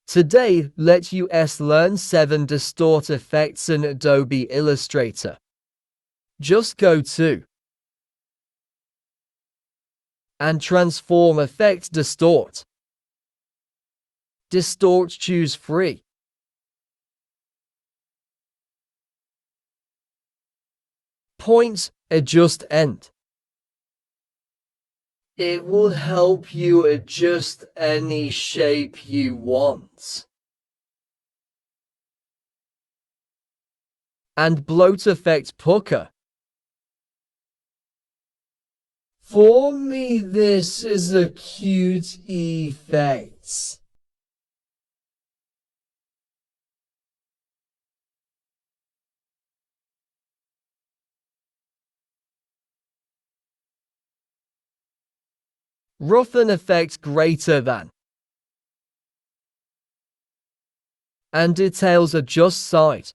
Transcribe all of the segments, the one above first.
Today, let us learn 7 distort effects in Adobe Illustrator. Just go to and transform effect distort. Distort, choose free. Point, adjust end. It will help you adjust any shape you want. And bloat effect pucker. For me, this is a cute effect. Roughen effect greater than. And details adjust side.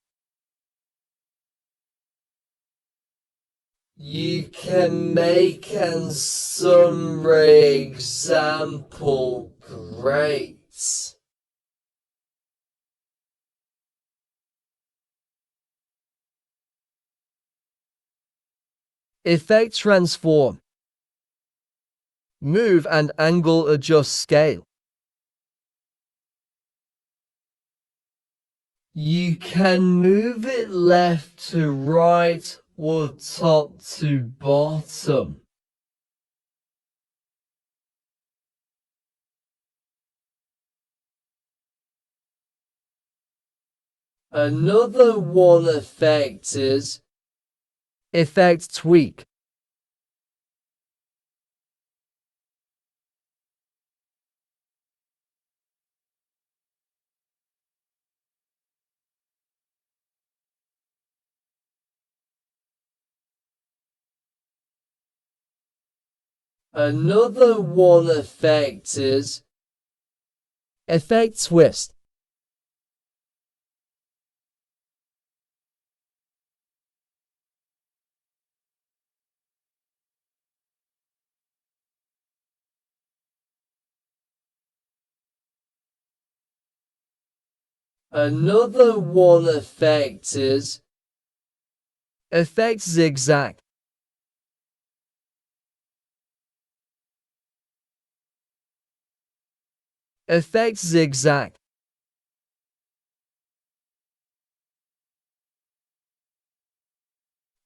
You can make an sunray example great. Effect transform. Move and angle adjust scale. You can move it left to right or top to bottom. Another one effect is effect tweak. Another one effect is effect twist. Another one effect is effect zigzag. Effect zigzag.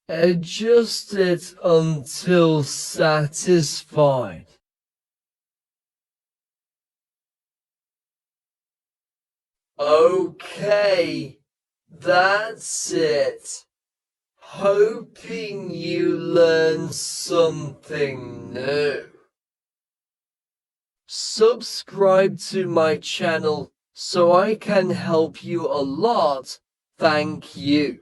Adjust it until satisfied. Okay, that's it. Hoping you learned something new. Subscribe to my channel so I can help you a lot. Thank you.